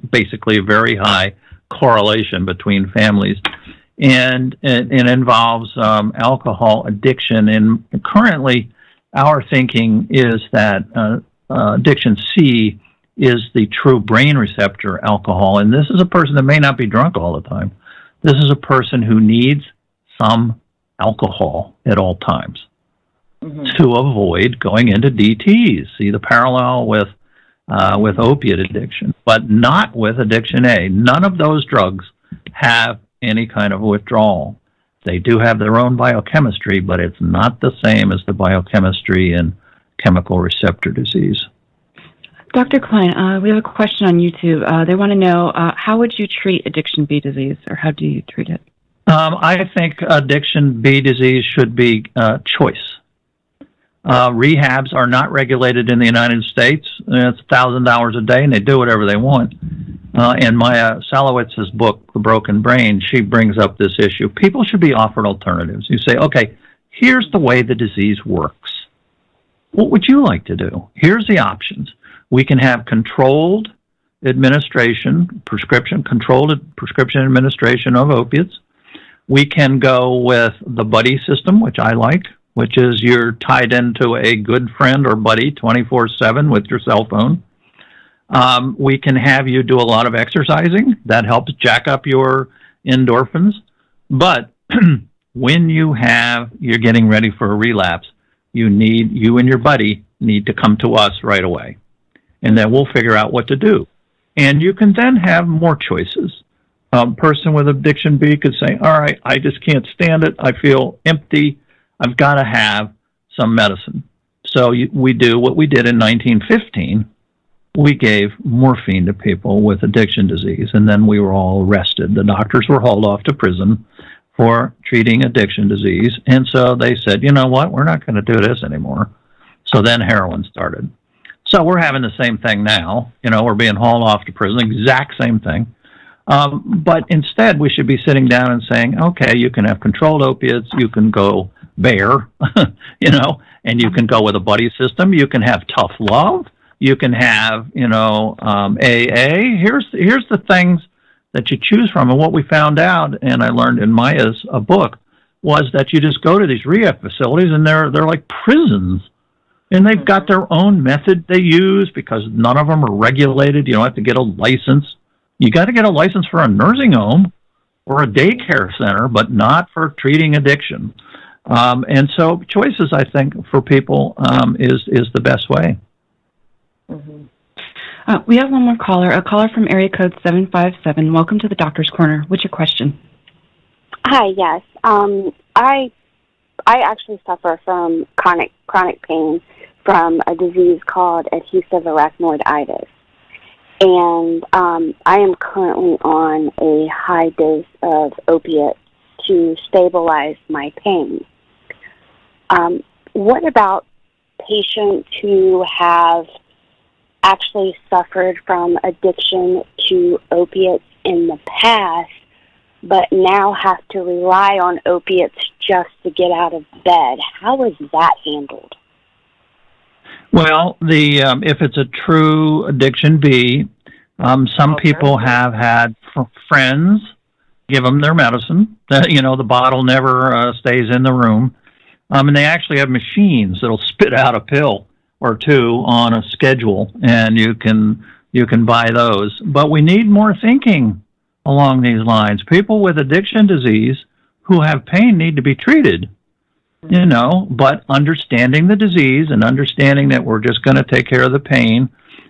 basically a very high correlation between families. And it involves alcohol addiction. And currently, our thinking is that addiction C is the true brain receptor alcohol. And this is a person that may not be drunk all the time. This is a person who needs some alcohol at all times to avoid going into DTs. See the parallel with opiate addiction, but not with addiction A. None of those drugs have any kind of withdrawal. They do have their own biochemistry, but it's not the same as the biochemistry in chemical receptor disease. Dr. Kline, we have a question on YouTube. They want to know, how would you treat addiction B disease, or how do you treat it? I think addiction B disease should be choice. Rehabs are not regulated in the United States. It's $1,000 a day, and they do whatever they want. In Maya Salowitz's book, The Broken Brain, she brings up this issue. People should be offered alternatives. You say, okay, here's the way the disease works. What would you like to do? Here's the options. We can have controlled administration, controlled prescription administration of opiates. We can go with the buddy system, which I like, which is you're tied into a good friend or buddy 24/7 with your cell phone. We can have you do a lot of exercising. That helps jack up your endorphins. But when you're getting ready for a relapse, you and your buddy need to come to us right away. And then we'll figure out what to do. And you can then have more choices. A person with addiction B could say, all right, I just can't stand it. I feel empty. I've got to have some medicine. So we do what we did in 1915. We gave morphine to people with addiction disease, and then we were all arrested. The doctors were hauled off to prison for treating addiction disease. And so they said, you know what, we're not going to do this anymore. So then heroin started. So we're having the same thing now. We're being hauled off to prison, exact same thing. But instead, we should be sitting down and saying, okay, you can have controlled opiates, you can go bare, and you can go with a buddy system. You can have tough love. You can have, AA. Here's the things that you choose from. And what we found out, and I learned in Maya's book, was that you just go to these rehab facilities, and they're like prisons. And they've got their own method they use because none of them are regulated. You don't have to get a license. You got to get a license for a nursing home or a daycare center, but not for treating addiction. And so choices, I think, for people is the best way. Mm-hmm. We have one more caller, a caller from area code 757. Welcome to the Doctor's Corner. What's your question? Hi, yes. I actually suffer from chronic pain from a disease called adhesive arachnoiditis. And I am currently on a high dose of opiates to stabilize my pain. What about patients who have actually suffered from addiction to opiates in the past, but now have to rely on opiates just to get out of bed? How is that handled? Well, if it's a true addiction B, some people have had friends give them their medicine. The bottle never stays in the room. And they actually have machines that'll spit out a pill or two on a schedule, and you can buy those. But we need more thinking along these lines. People with addiction disease who have pain need to be treated, but understanding the disease and understanding that we're just going to take care of the pain.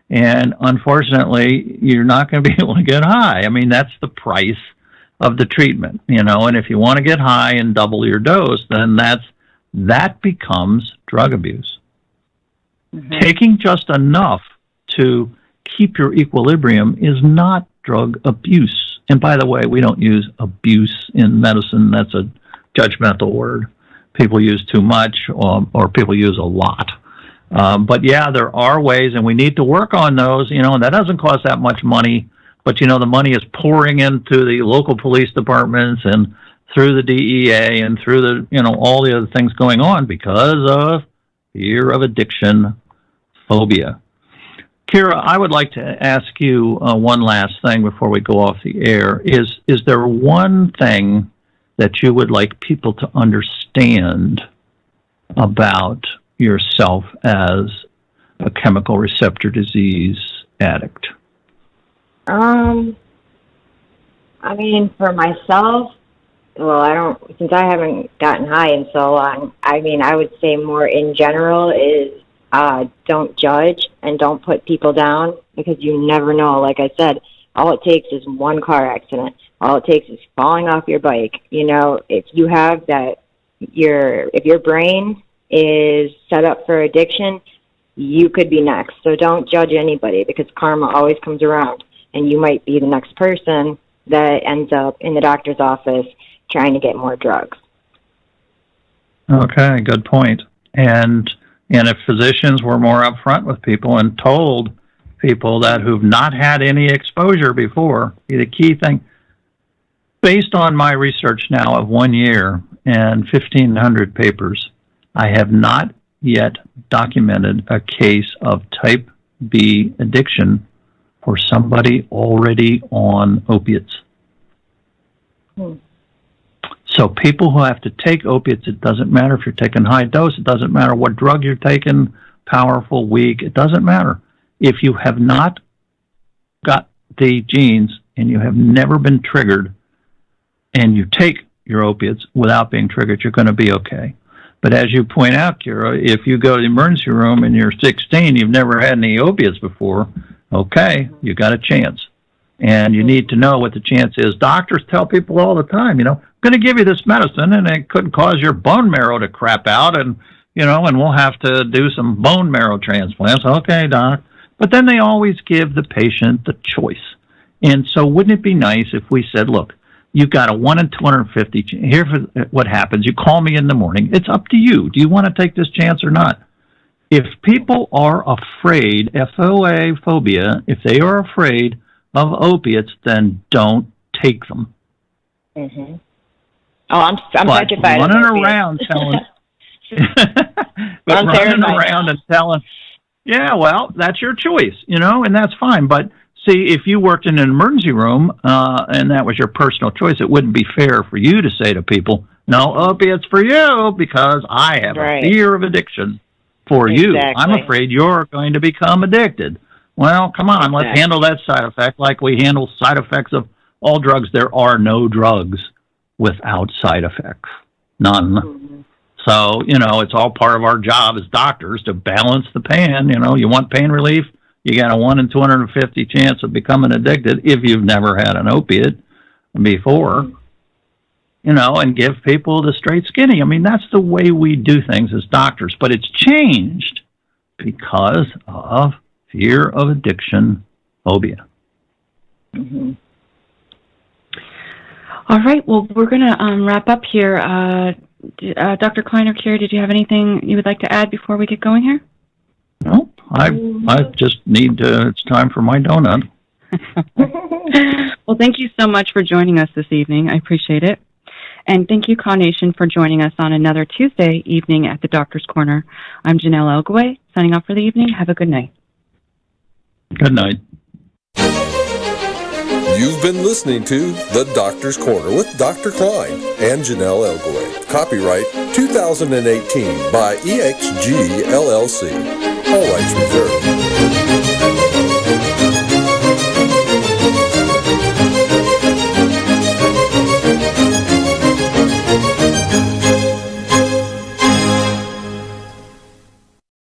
And unfortunately, you're not going to be able to get high. I mean, that's the price of the treatment, and if you want to get high and double your dose, then that becomes drug abuse. Mm-hmm. Taking just enough to keep your equilibrium is not drug abuse. And by the way, we don't use abuse in medicine. That's a judgmental word. People use too much or people use a lot. But yeah, there are ways, and we need to work on those, and that doesn't cost that much money. But, the money is pouring into the local police departments and through the DEA and through the, all the other things going on because of fear of addiction, phobia. Kira, I would like to ask you one last thing before we go off the air. Is there one thing that you would like people to understand about yourself as a chemical receptor disease addict? I mean, for myself, since I haven't gotten high in so long, I would say more in general is don't judge and don't put people down because you never know. Like I said, all it takes is one car accident, All it takes is falling off your bike. You know, if you have that, if your brain is set up for addiction, you could be next. So don't judge anybody, because karma always comes around, and you might be the next person that ends up in the doctor's office trying to get more drugs. Okay, good point. And if physicians were more upfront with people and told people that who've not had any exposure before, the key thing, based on my research now of 1 year and 1,500 papers, I have not yet documented a case of type B addiction for somebody already on opiates. So people who have to take opiates, it doesn't matter if you're taking high dose, it doesn't matter what drug you're taking, powerful, weak, it doesn't matter. If you have not got the genes and you have never been triggered and you take your opiates without being triggered, you're going to be okay. But as you point out, Kira, if you go to the emergency room and you're 16, you've never had any opiates before, okay, you got a chance. And you need to know what the chance is. Doctors tell people all the time, you know, I'm going to give you this medicine and it could cause your bone marrow to crap out, and, you know, and we'll have to do some bone marrow transplants. Okay, doc. But then they always give the patient the choice. And so wouldn't it be nice if we said, look, you've got a 1 in 250 chance. Here's what happens. You call me in the morning. It's up to you. Do you want to take this chance or not? If people are afraid, FOA phobia, if they are afraid of opiates, then don't take them. Mm-hmm. Oh, I'm petrified. Running around telling, but running around and telling, yeah, well, that's your choice, you know, and that's fine. But see, if you worked in an emergency room and that was your personal choice, it wouldn't be fair for you to say to people, no opiates for you, because I have a fear of addiction for you. I'm afraid you're going to become addicted. Well, come on, let's handle that side effect like we handle side effects of all drugs. There are no drugs without side effects. None. Mm-hmm. So, you know, it's all part of our job as doctors to balance the pan. You know, you want pain relief, you got a 1 in 250 chance of becoming addicted if you've never had an opiate before, you know, and give people the straight skinny. I mean, that's the way we do things as doctors, but it's changed because of fear of addiction phobia. Mm-hmm. All right, well, we're going to wrap up here. Dr. Kline or Kira, did you have anything you would like to add before we get going here? No, I just need to, it's time for my donut. Well, thank you so much for joining us this evening. I appreciate it. And thank you, Nation, for joining us on another Tuesday evening at the Doctor's Corner. I'm Jonelle Elgaway, signing off for the evening. Have a good night. Good night. You've been listening to The Doctor's Corner with Dr. Kline and Jonelle Elgaway. Copyright 2018 by EXG LLC. All rights reserved.